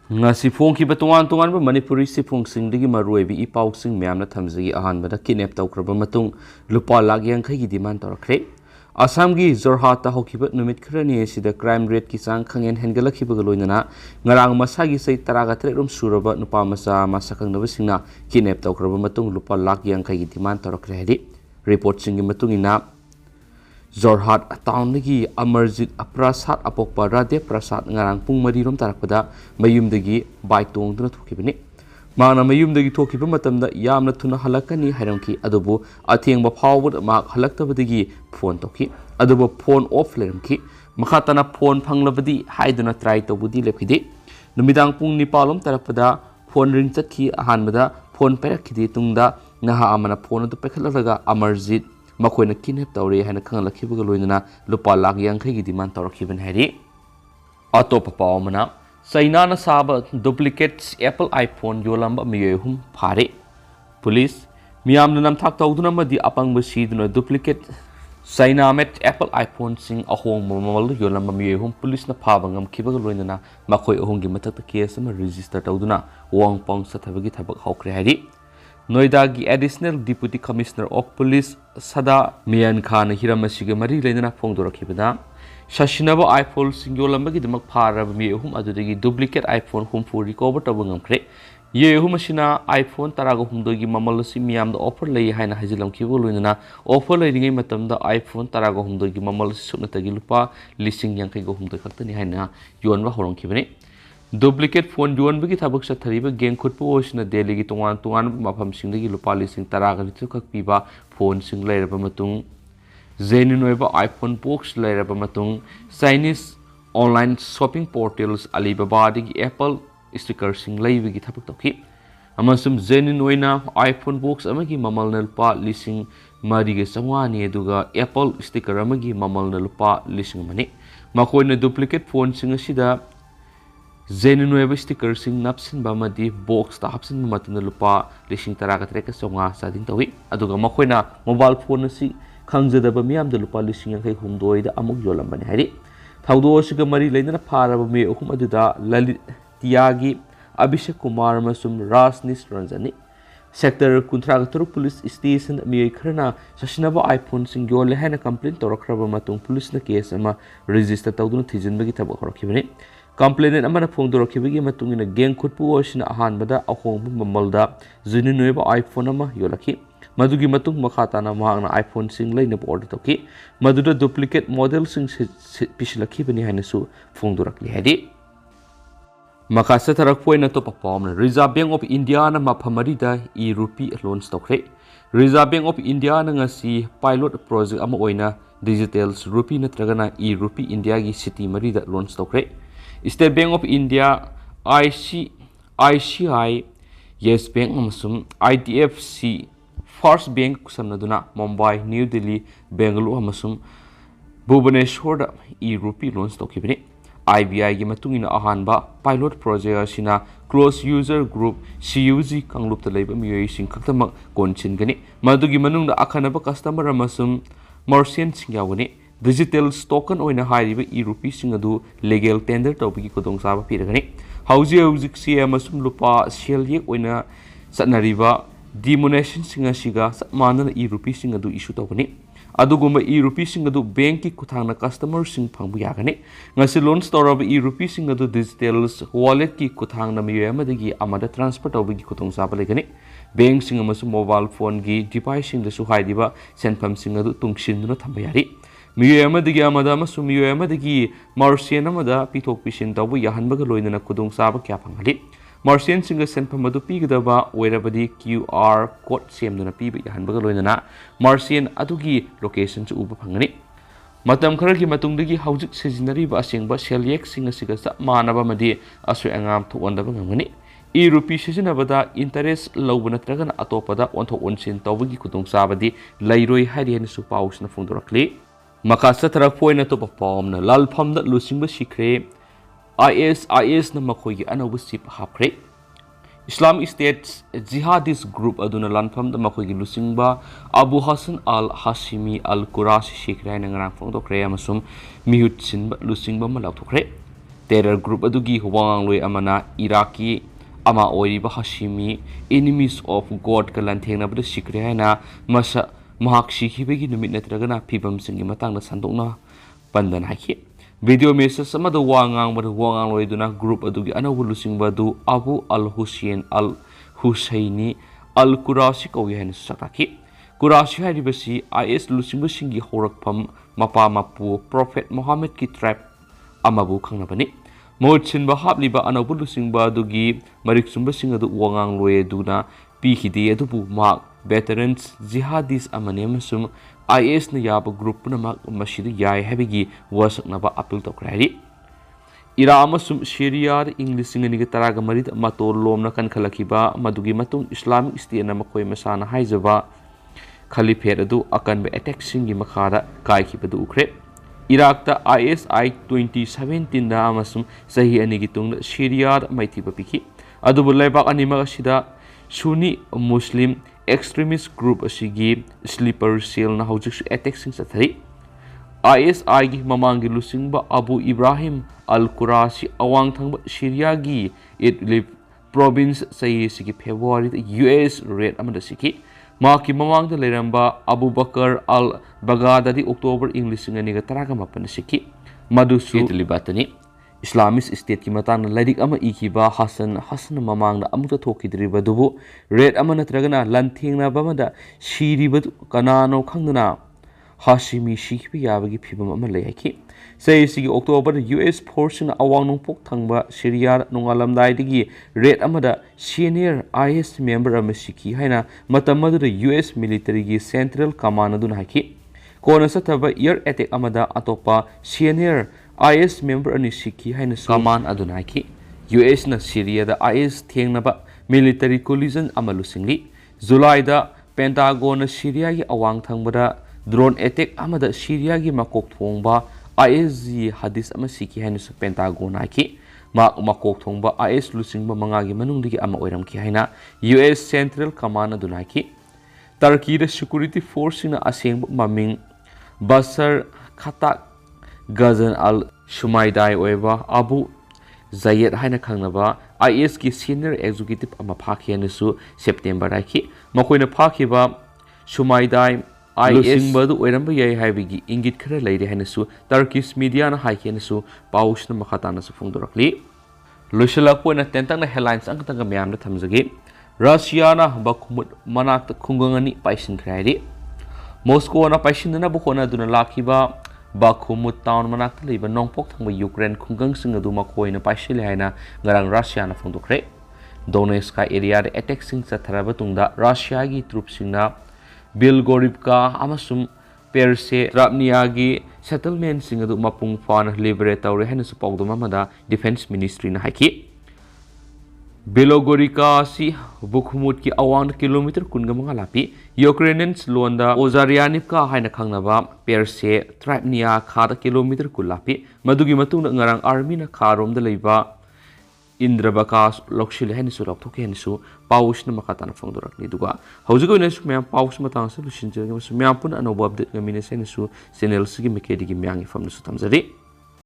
ngasi phongki batuan tungan ba manipuri si phongsing digi maroi bi ipau sing myam na thamjigi ahan bada kidnap tawkraba matung lupa lag yankhai gi demand torakre asam gi jorhat ta hokiba numit khrani sida crime rate ki sang khangen hengala khiba loinana ngarang masa gi sei taraga tre rum suraba nupa masa masakang na singna kidnap tawkraba matung lupa lag yankhai gi demand torakre hedi report sing gi matung ina Jorhat town lagi Amarjit Prasad apokpa Radhe Prasad ngarang pung mari rom tarakpada mayum dagi bike tong duna thokibani mana mayum dagi thokiba matamda yamna thuna halakani haramki adubu athengba phawbud ma halaktabadagi phone toki adubu phone off lermki makhatana phone phanglabadi haiduna try tobudi lepkhide numidang pung nipalom tarakpada phone ring chatki ahanbada phone perakhide tungda naha amana phone adu pekhalaga Amarjit Makhoi na kidnap tawri haina khangalakhibaga loinana lupa lakh yankhai gi demand tawrakhiban hairi atopa pawmana China na saba duplicates Apple iPhone yolamba miyehum phare police miyamna namthak tawduna madi apangba siduna duplicate China met Apple iPhone sing ahong mamal yolamba miyehum police na phaba ngamkhibaga loinana makhoi ahong gi mathakta case ma register tawduna wang pang sathabagi thabak hawkre hairi Noida gi Additional Deputy Commissioner of Police Sada Mian Khan Hiramasiga Mari Lena Pongdorakibada Shashinaba iPhone Singolamba gi Demak Para mi hum adudagi duplicate iPhone hum for recover tabangam kre ye humashina iPhone taraga humdogi mamalasi miyam da offer lay haina hajilam kibo luina offer lay ringai matamda iPhone taraga humdogi mamalasi sukna tagi lupa listing yang kai go humdoi khaktani haina yonwa horong kibani Duplicate phone yuan bagi thabak sa thariba geng khutpu osina Delhi gi tungan mafam singdagi lupa lising taraga litukak piba phone sing lairaba matung genuine oiba iPhone box lairaba matung Chinese online shopping portals Alibaba digi Apple sticker sing laibagi thabak tokhi amasum genuine oina iPhone box amagi mamal na lupa lising mariga samwani aduga Apple sticker amagi mamal na lupa lising mani makhoi na duplicate phone sing asida Genuine sticker sing napsin bamadi box ta hapsin matuna lupa lising taraga treka songa sading tawi aduga makhoi mobile phone si khangjada ba miyam da lupa lising yang kai humdoi da amuk yolam bani hari thaudo siga mari leina phara ba me hum aduda lalit tiagi Abhishek Kumar masum Rasnis Ranjani sector kuntraga turu police station mi khrana sashinaba iPhone sing yole hana complaint torakraba matung police na case ama register tawduna thijin bagi thaba khorokibani Complainant amana phongdorokibagi matungina geng khutpu osina ahanbada ahongbu mamalda genuine iPhone ama yolaki madugi matung makhatana mahangna iPhone sing laina order toki maduda duplicate model sing pislaki bani hanasu phongdorakli hadi makasa tarak poina to perform Reserve Bank of India na maphamarida e-rupee launch tokre Reserve Bank of India na ngasi pilot project ama oina digital rupee natragana e-rupee India gi city marida launch tokre State Bank of India, ICI, Yes Bank, amasum IDFC, First Bank kusamnaduna Mumbai, New Delhi, Bangalore amasum Bhubaneswar da e-rupee loans tokibani. IBI gi matungina ahanba pilot project asina close user group CUG kanglup ta leiba miyoi sing khaktamak konchin gani madugi manungda akhanaba customer amasum merchant singyawani Digital token oina hairiba e-rupee sing adu legal tender tawbigi kodong saba piragani hauji si amasum lupa shell yek oina satnariba demonetization singa siga manana e-rupee sing adu issue tawbani aduguma e-rupee sing adu bank ki kuthangna customer sing phangbu yagani ngasi loan store of e-rupee sing adu digital wallet ki kuthangna miyamadagi amada transfer tawbigi kodong saba legani bank sing amasum mobile phone gi device sing dasu hairiba senpham sing adu tungshinduna thambayari Miyamadi Amada Miyamadi Marcian Amada Pitok Pishin Tabu Yahanbaga Loina Kudung Saba Kapamali Marcian singer sent Pamadu Pigadaba whereabody QR code same than a Piba Yahanbaga Loina Marcian Adugi location to Uba Pangani Matam Karaki Matungdigi Haujik Sezinari Basing Basheliak singer Sigasa Manaba Madi Asu Angam to Wandabangani E-rupee Sizinabada interest Lobana Tragan Atopada on to Unshin Tawagi Kudung Sabadi Lairoi Hadian Supaus na Fundorakli Makasa tarak poina to perform na Lalpham da Luchingba Sikhre IS na Makhoi Anouba Hapkhre Islamic State jihadist group aduna Lalpham da Makhoi Luchingba Abu Hassan al-Hashimi al-Qurashi Sikhre na ngarang phongdokre amasum mihut sinba Luchingba malaw thokre terror group adugi wangloi amana Iraqi ama oiriba Hashimi enemies of God ka lanthengna bada Sikhre haina masa mahak sikhibegi numit natragana phibam singi matangna sandokna pandan haiki video message amada wangang loi duna group adugi Anouba Luchingba du Abu al-Hussein al-Husaini al-Qurashi kawi haina sakaki Qurashi haribasi IS Luchingba singi horakpham mapa mapu Prophet Muhammad ki tribe amabu khangnabani Mochin Bahabliba Anouba Luchingba dugi mariksumba singa du wangang loi duna PHD adubu mark veterans jihadis amane masum IS na yaba group na mak masidu yai habigi wasak naba appeal to krari ira amasum Syria English ngani taraga marit matol lom na kan khalakiba madugi matung Islamic State na Makhoi masana haijaba Caliphate adu akan be attack singi makhara kai kibadu ukre Iraq ta ISI 2017 da amasum sahi ani gitung Syria maithiba piki adubu laibak ani magasida Sunni Muslim extremist group asigi sleeper cell na hojik attack sing sathari ISI gi mamangi Luchingba Abu Ibrahim al-Qurashi awang thangba Syria gi Idlib province sai sigi February US raid amada siki maki mamang da leramba Abu Bakr al-Baghdadi October English ngani ga taraga mapan siki madusu Idlibatani Islamist State ki matang na laidik ama ikiba Hasan mamang na amuta thokidriba dubu red ama natragana lanthengna bamada shiriba kanano khangna Hashimi Sikhre yabagi phibam ama leiki sei sigi October US force na awang nongpok thangba Syria nongalamdai digi red amada senior IS member ama sikhi haina matamadu US military gi central command aduna haki kona sathaba air attack amada atopa senior IS member ani sikhi haina command aduna haki US na Syria da IS thengnaba military collision ama lusingli July da Pentagon na Syria gi awang thangbada drone attack amada Syria gi makok thongba IS gi hadis ama sikhi haina su Pentagon haki makok thongba IS Luchingba mangagi manungdigi ama oiramki haina US Central Command aduna haki Turkey da security force na aseng maming Basar Khatak Ghazan al-Shumaidai oiba Abu Zayed haina khangnaba IS ki senior executive ama phakhiana su September haki makoina phakhiba Shumaidai Luchingba du oiramba yai haibigi ingit khara leire haina su Turkish media na haikena su pausna makhatana su phongdorakli loisalak poina tentang na headlines ang tanga myam na thamjagi Russia na bakhumut manak khungangani paisin khrairi Moscow na paisin na bukhona duna lakhiba Bakhmut town manak leiba nongpok thangba Ukraine khungang singa du Makhoi na paisile haina ngarang Russia na phongdokre Donetsk area de attack sing satharaba tungda Russia gi troops singna Belgorivka amasum Perse Rapnia gi settlement sing adu mapung fan liberate tawre haina su pawduma mada defense ministry na haiki Belogorivka si Bakhmut ki awang kilometer kunga mga lapi Ukrainians londa Ozaryanivka haina khangnaba Perse Trapnia khada kilometer kulapi madugi matungna ngarang army na kharom da leiba Indrabaka lokshil haina su rokthok haina su paus na makatana phongdorakni duga haujigo ina su myam paus matang sa lusinjagi su myam pun Anouba update ngamine sa su channel sigi mekedi gi myang ifam su tamjari